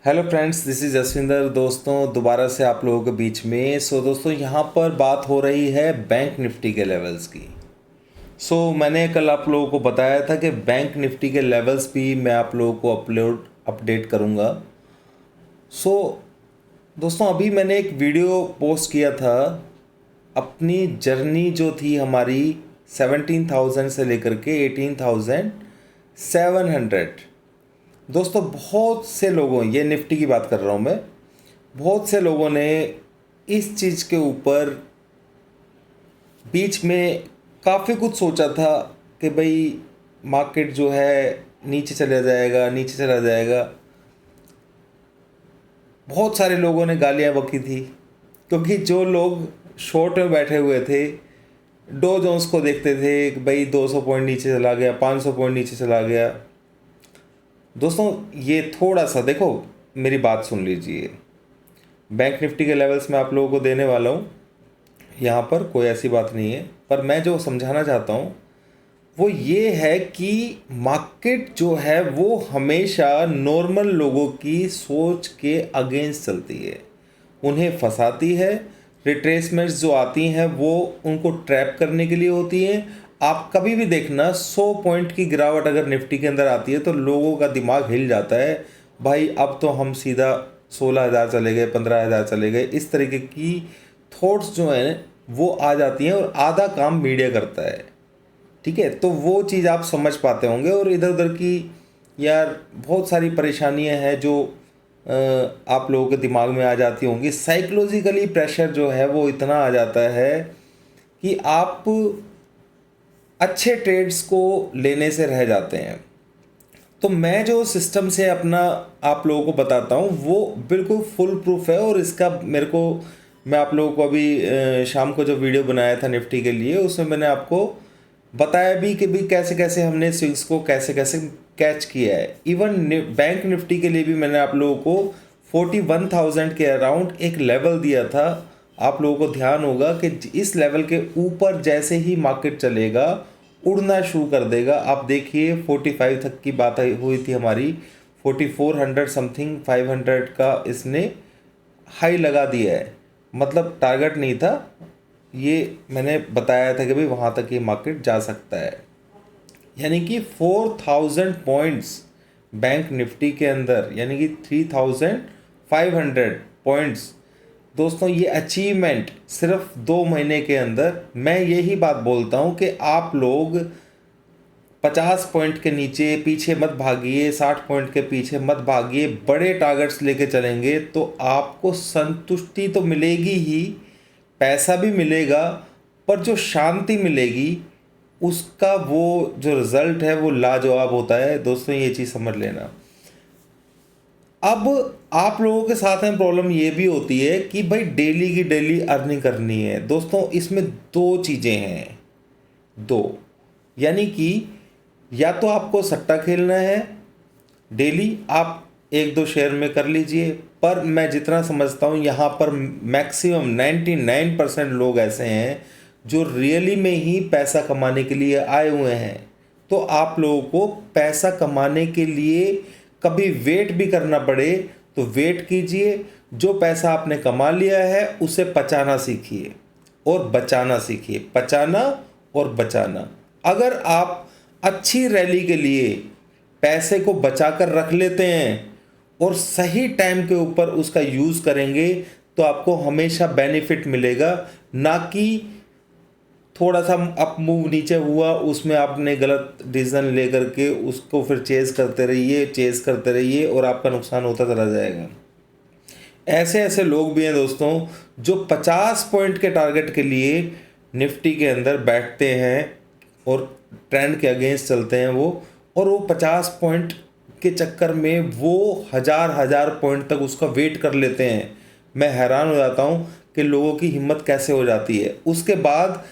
Hello friends, this is Jaswinder. दोस्तों, दोबारा से आप लोगों के बीच में। दोस्तों, यहाँ पर बात हो रही है बैंक निफ्टी के लेवल्स की। मैंने कल आप लोगों को बताया था कि बैंक निफ्टी के लेवल्स भी मैं आप लोगों को अपडेट करूँगा। सो दोस्तों, अभी मैंने एक वीडियो पोस्ट किया था। अपनी जर्नी जो थी हमारी 17,000 से लेकर के 18,700। दोस्तों, बहुत से लोगों, ये निफ्टी की बात कर रहा हूँ मैं, बहुत से लोगों ने इस चीज़ के ऊपर बीच में काफ़ी कुछ सोचा था कि भाई मार्केट जो है नीचे चला जाएगा, नीचे चला जाएगा। बहुत सारे लोगों ने गालियाँ बकी थी, क्योंकि जो लोग शॉर्ट में बैठे हुए थे, डो जोन्स को देखते थे कि भाई 200 पॉइंट नीचे चला गया, 500 पॉइंट नीचे चला गया। दोस्तों, ये थोड़ा सा देखो, मेरी बात सुन लीजिए। बैंक निफ्टी के लेवल्स मैं आप लोगों को देने वाला हूँ, यहाँ पर कोई ऐसी बात नहीं है। पर मैं जो समझाना चाहता हूँ वो ये है कि मार्केट जो है वो हमेशा नॉर्मल लोगों की सोच के अगेंस्ट चलती है, उन्हें फंसाती है। रिट्रेसमेंट्स जो आती हैं वो उनको ट्रैप करने के लिए होती हैं। आप कभी भी देखना, 100 पॉइंट की गिरावट अगर निफ्टी के अंदर आती है तो लोगों का दिमाग हिल जाता है। भाई अब तो हम सीधा 16,000 चले गए, 15,000 चले गए, इस तरीके की थॉट्स जो हैं वो आ जाती हैं, और आधा काम मीडिया करता है। ठीक है, तो वो चीज़ आप समझ पाते होंगे। और इधर उधर की यार बहुत सारी परेशानियां हैं जो आप लोगों के दिमाग में आ जाती होंगी। साइकोलॉजिकली प्रेशर जो है वो इतना आ जाता है कि आप अच्छे ट्रेड्स को लेने से रह जाते हैं। तो मैं जो सिस्टम से अपना आप लोगों को बताता हूँ वो बिल्कुल फुल प्रूफ है। और इसका मैं आप लोगों को अभी शाम को जो वीडियो बनाया था निफ्टी के लिए, उसमें मैंने आपको बताया भी कि भी कैसे कैसे हमने स्विंग्स को कैसे कैसे कैच किया है। इवन बैंक निफ्टी के लिए भी मैंने आप लोगों को 41,000 के अराउंड एक लेवल दिया था। आप लोगों को ध्यान होगा कि इस लेवल के ऊपर जैसे ही मार्केट चलेगा, उड़ना शुरू कर देगा। आप देखिए 45 तक की बात हुई थी हमारी, 4400 समथिंग 500 का इसने हाई लगा दिया है। मतलब टारगेट नहीं था, ये मैंने बताया था कि भाई वहाँ तक ये मार्केट जा सकता है। यानी कि 4,000 पॉइंट्स बैंक निफ्टी के अंदर, यानी कि 3,500 पॉइंट्स। दोस्तों, ये अचीवमेंट सिर्फ 2 महीने के अंदर। मैं यही बात बोलता हूँ कि आप लोग 50 पॉइंट के नीचे पीछे मत भागिए, 60 पॉइंट के पीछे मत भागिए। बड़े टारगेट्स लेके चलेंगे तो आपको संतुष्टि तो मिलेगी ही, पैसा भी मिलेगा, पर जो शांति मिलेगी उसका वो जो रिज़ल्ट है वो लाजवाब होता है। दोस्तों, ये चीज़ समझ लेना। अब आप लोगों के साथ में प्रॉब्लम ये भी होती है कि भाई डेली की डेली अर्निंग करनी है। दोस्तों, इसमें दो चीज़ें हैं, दो। यानी कि या तो आपको सट्टा खेलना है, डेली आप एक दो शेयर में कर लीजिए। पर मैं जितना समझता हूँ यहाँ पर मैक्सिमम 99% लोग ऐसे हैं जो रियली में ही पैसा कमाने के लिए आए हुए हैं। तो आप लोगों को पैसा कमाने के लिए कभी वेट भी करना पड़े तो वेट कीजिए। जो पैसा आपने कमा लिया है उसे पचाना सीखिए और बचाना सीखिए। पचाना और बचाना। अगर आप अच्छी रैली के लिए पैसे को बचा कर रख लेते हैं और सही टाइम के ऊपर उसका यूज़ करेंगे तो आपको हमेशा बेनिफिट मिलेगा। ना कि थोड़ा सा अप मूव नीचे हुआ, उसमें आपने गलत डिसीजन लेकर के उसको फिर चेज़ करते रहिए और आपका नुकसान होता चला जाएगा। ऐसे ऐसे लोग भी हैं दोस्तों जो 50 पॉइंट के टारगेट के लिए निफ्टी के अंदर बैठते हैं और ट्रेंड के अगेंस्ट चलते हैं और वो 50 पॉइंट के चक्कर में वो हज़ार हज़ार पॉइंट तक उसका वेट कर लेते हैं। मैं हैरान हो जाता हूँ कि लोगों की हिम्मत कैसे हो जाती है। उसके बाद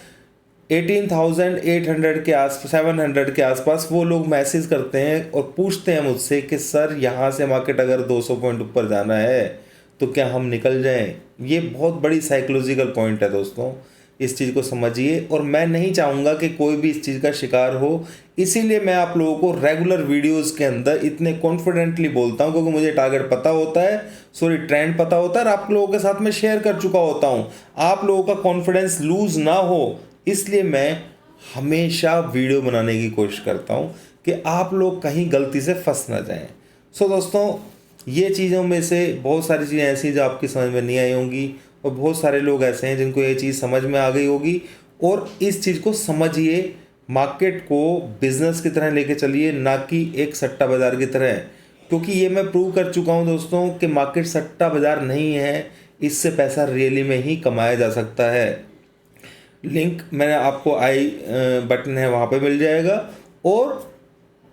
18,800 के आस 700 के आसपास वो लोग मैसेज करते हैं और पूछते हैं मुझसे कि सर, यहाँ से मार्केट अगर 200 पॉइंट ऊपर जाना है तो क्या हम निकल जाएं। ये बहुत बड़ी साइकोलॉजिकल पॉइंट है दोस्तों। इस चीज़ को समझिए, और मैं नहीं चाहूँगा कि कोई भी इस चीज़ का शिकार हो। इसीलिए मैं आप लोगों को रेगुलर वीडियोस के अंदर इतने कॉन्फिडेंटली बोलता हूँ, क्योंकि मुझे टारगेट पता होता है, सॉरी ट्रेंड पता होता है, और आप लोगों के साथ में शेयर कर चुका होता हूँ। आप लोगों का कॉन्फिडेंस लूज़ ना हो, इसलिए मैं हमेशा वीडियो बनाने की कोशिश करता हूँ कि आप लोग कहीं गलती से फंस ना जाएं। सो दोस्तों, ये चीज़ों में से बहुत सारी चीज़ें ऐसी जो आपकी समझ में नहीं आई होंगी, और बहुत सारे लोग ऐसे हैं जिनको ये चीज़ समझ में आ गई होगी। और इस चीज़ को समझिए, मार्केट को बिजनेस की तरह लेके चलिए, ना कि एक सट्टा बाज़ार की तरह, क्योंकि ये मैं प्रूव कर चुका हूँ दोस्तों कि मार्केट सट्टा बाज़ार नहीं है। इससे पैसा रियली में ही कमाया जा सकता है। लिंक मैंने आपको आई बटन है वहाँ पे मिल जाएगा, और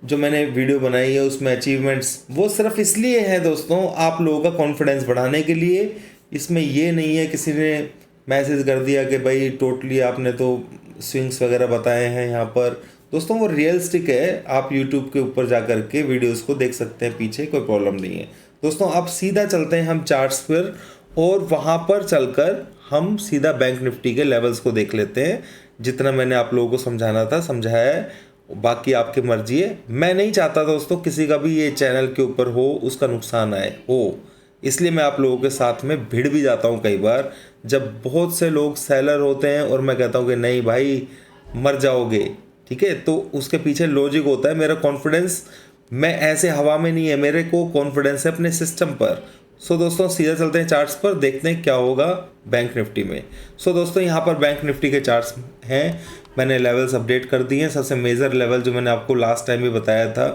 जो मैंने वीडियो बनाई है उसमें अचीवमेंट्स वो सिर्फ इसलिए है दोस्तों, आप लोगों का कॉन्फिडेंस बढ़ाने के लिए। इसमें ये नहीं है किसी ने मैसेज कर दिया कि भाई टोटली आपने तो स्विंग्स वगैरह बताए हैं यहाँ पर। दोस्तों वो रियलिस्टिक है, आप यूट्यूब के ऊपर जा कर के वीडियोस को देख सकते हैं, पीछे कोई प्रॉब्लम नहीं है। दोस्तों आप सीधा चलते हैं हम चार्ट्स पर, और वहाँ पर चलकर हम सीधा बैंक निफ्टी के लेवल्स को देख लेते हैं। जितना मैंने आप लोगों को समझाना था समझाया है, बाकी आपकी मर्जी है। मैं नहीं चाहता दोस्तों किसी का भी ये चैनल के ऊपर हो उसका नुकसान आए हो, इसलिए मैं आप लोगों के साथ में भिड़ भी जाता हूँ कई बार, जब बहुत से लोग सेलर होते हैं और मैं कहता हूँ कि नहीं भाई मर जाओगे, ठीक है। तो उसके पीछे लॉजिक होता है, मेरा कॉन्फिडेंस, मैं ऐसे हवा में नहीं है, मेरे को कॉन्फिडेंस है अपने सिस्टम पर। सो दोस्तों सीधा चलते हैं चार्ट्स पर, देखते हैं क्या होगा बैंक निफ्टी में। सो दोस्तों यहाँ पर बैंक निफ्टी के चार्ट्स हैं, मैंने लेवल्स अपडेट कर दिए हैं। सबसे मेजर लेवल जो मैंने आपको लास्ट टाइम भी बताया था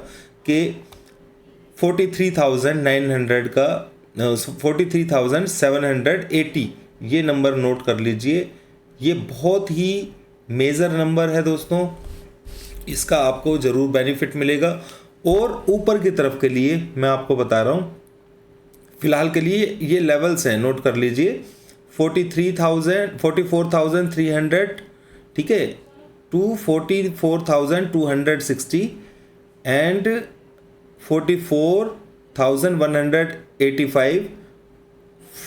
कि 43,900 का 43,780, ये नंबर नोट कर लीजिए। ये बहुत ही मेजर नंबर है दोस्तों, इसका आपको ज़रूर बेनिफिट मिलेगा। और ऊपर की तरफ के लिए मैं आपको बता रहा हूँ, फिलहाल के लिए ये लेवल्स हैं, नोट कर लीजिए। 44,300, ठीक है, टू 44,260 एंड 44,185,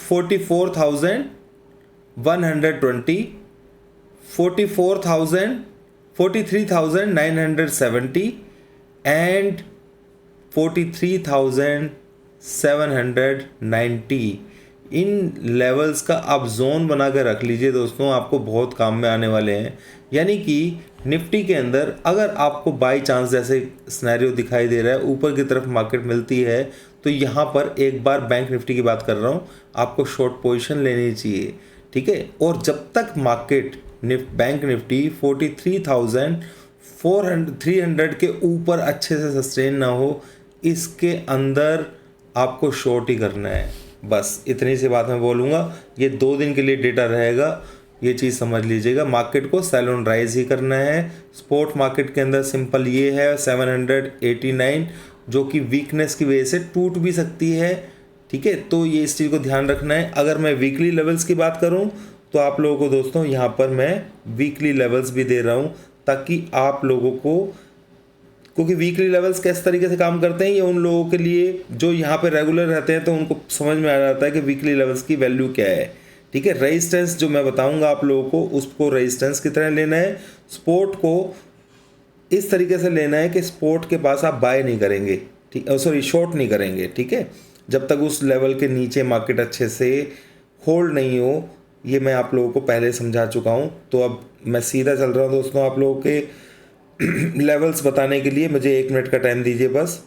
44,120, 43,970 एंड 43,790। इन लेवल्स का आप जोन बना कर रख लीजिए दोस्तों, आपको बहुत काम में आने वाले हैं। यानी कि निफ्टी के अंदर अगर आपको बाई चांस जैसे सिनेरियो दिखाई दे रहा है, ऊपर की तरफ मार्केट मिलती है, तो यहाँ पर एक बार बैंक निफ्टी की बात कर रहा हूँ, आपको शॉर्ट पोजीशन लेनी चाहिए, ठीक है। और जब तक मार्केट बैंक निफ्टी 43,300 के ऊपर अच्छे से सस्टेन ना हो, इसके अंदर आपको शॉर्ट ही करना है। बस इतनी सी बात मैं बोलूँगा। ये 2 दिन के लिए डेटा रहेगा, ये चीज़ समझ लीजिएगा। मार्केट को सेल ऑन राइज ही करना है। स्पॉट मार्केट के अंदर सिंपल ये है 789, जो कि वीकनेस की वजह से टूट भी सकती है, ठीक है। तो ये इस चीज़ को ध्यान रखना है। अगर मैं वीकली लेवल्स की बात करूँ तो आप लोगों को दोस्तों यहाँ पर मैं वीकली लेवल्स भी दे रहा हूँ, ताकि आप लोगों को, क्योंकि वीकली लेवल्स किस तरीके से काम करते हैं ये उन लोगों के लिए जो यहाँ पे रेगुलर रहते हैं, तो उनको समझ में आ जाता है कि वीकली लेवल्स की वैल्यू क्या है, ठीक है। रेजिस्टेंस जो मैं बताऊंगा आप लोगों को, उसको रेजिस्टेंस की तरह लेना है। स्पोर्ट को इस तरीके से लेना है कि स्पोर्ट के पास आप बाय नहीं करेंगे, ठीक, सॉरी शॉर्ट नहीं करेंगे, ठीक है, जब तक उस लेवल के नीचे मार्केट अच्छे से होल्ड नहीं हो। ये मैं आप लोगों को पहले समझा चुका हूँ। तो अब मैं सीधा चल रहा हूँ दोस्तों आप लोगों के लेवल्स बताने के लिए। मुझे 1 मिनट का टाइम दीजिए बस।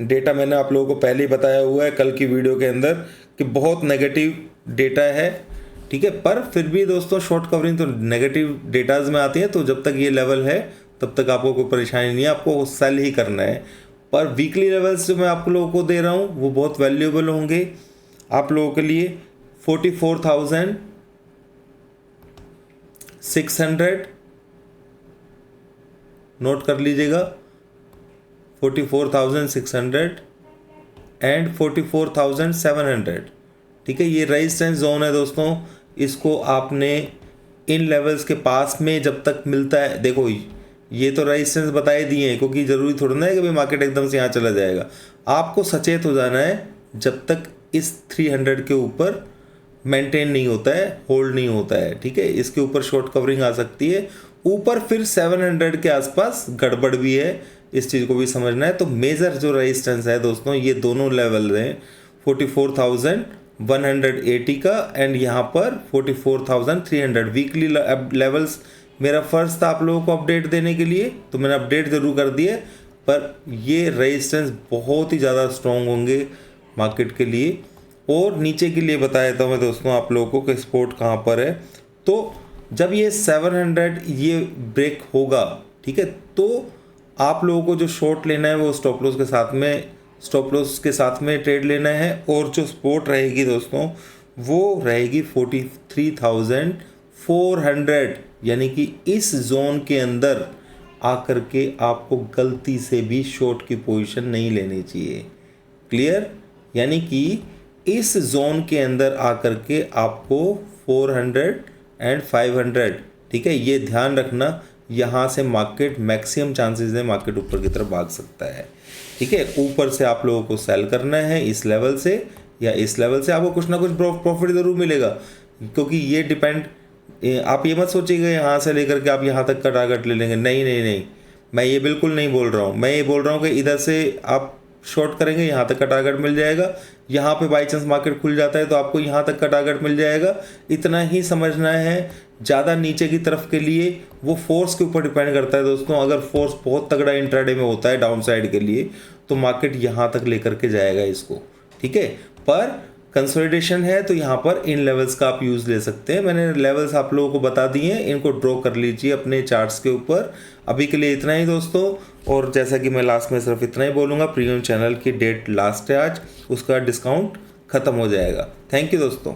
डेटा मैंने आप लोगों को पहले ही बताया हुआ है कल की वीडियो के अंदर कि बहुत नेगेटिव डेटा है, ठीक है। पर फिर भी दोस्तों शॉर्ट कवरिंग तो नेगेटिव डेटाज में आती है, तो जब तक ये लेवल है तब तक आपको कोई परेशानी नहीं है, आपको सेल ही करना है। पर वीकली लेवल्स जो मैं आप लोगों को दे रहा हूँ वो बहुत वैल्यूएबल होंगे आप लोगों के लिए। 44,600 नोट कर लीजिएगा, 44,600 एंड 44,700, ठीक है। ये रेजिस्टेंस जोन है दोस्तों, इसको आपने इन लेवल्स के पास में जब तक मिलता है, देखो ये तो रेजिस्टेंस बताए दिए हैं, क्योंकि ज़रूरी थोड़ा ना है कि भाई मार्केट एकदम से यहाँ चला जाएगा। आपको सचेत हो जाना है जब तक इस 300 के ऊपर मेंटेन नहीं होता है, होल्ड नहीं होता है, ठीक है। इसके ऊपर शॉर्ट कवरिंग आ सकती है, ऊपर फिर 700 के आसपास गड़बड़ भी है, इस चीज़ को भी समझना है। तो मेजर जो रेजिस्टेंस है दोस्तों, ये दोनों लेवल हैं, 44,180 का एंड यहाँ पर 44,300 वीकली लेवल्स। मेरा फर्ज था आप लोगों को अपडेट देने के लिए, तो मैंने अपडेट ज़रूर कर दिए, पर ये रेजिस्टेंस बहुत ही ज़्यादा स्ट्रॉन्ग होंगे मार्केट के लिए। और नीचे के लिए बता देता हूँ मैं दोस्तों आप लोगों को कि सपोर्ट कहाँ पर है। तो जब ये 700 ये ब्रेक होगा, ठीक है, तो आप लोगों को जो शॉर्ट लेना है वो स्टॉप लॉस के साथ में ट्रेड लेना है। और जो सपोर्ट रहेगी दोस्तों वो रहेगी 43,400, यानी कि इस जोन के अंदर आकर के आपको गलती से भी शॉर्ट की पोजीशन नहीं लेनी चाहिए। क्लियर? यानी कि इस जोन के अंदर आकर के आपको 400 एंड 500, ठीक है, ये ध्यान रखना। यहाँ से मार्केट मैक्सिमम चांसेस है मार्केट ऊपर की तरफ भाग सकता है, ठीक है। ऊपर से आप लोगों को सेल करना है इस लेवल से या इस लेवल से, आपको कुछ ना कुछ प्रॉफिट ज़रूर मिलेगा, क्योंकि ये डिपेंड, आप ये मत सोचिएगा यहाँ से लेकर के आप यहाँ तक का टारगेट ले लेंगे। नहीं नहीं नहीं, मैं ये बिल्कुल नहीं बोल रहा हूँ। मैं ये बोल रहा हूँ कि इधर से आप शॉर्ट करेंगे, यहाँ तक का टारगेट मिल जाएगा। यहाँ पे बाई चांस मार्केट खुल जाता है तो आपको यहाँ तक का टारगेट मिल जाएगा। इतना ही समझना है। ज़्यादा नीचे की तरफ के लिए वो फोर्स के ऊपर डिपेंड करता है दोस्तों। अगर फोर्स बहुत तगड़ा इंट्राडे में होता है डाउन साइड के लिए, तो मार्केट यहाँ तक लेकर के जाएगा इसको, ठीक है। पर कंसोलिडेशन है तो यहाँ पर इन लेवल्स का आप यूज़ ले सकते हैं। मैंने लेवल्स आप लोगों को बता दिए हैं, इनको ड्रॉ कर लीजिए अपने चार्ट्स के ऊपर। अभी के लिए इतना ही दोस्तों। और जैसा कि मैं लास्ट में सिर्फ इतना ही बोलूँगा, प्रीमियम चैनल की डेट लास्ट है आज, उसका डिस्काउंट ख़त्म हो जाएगा। थैंक यू दोस्तों।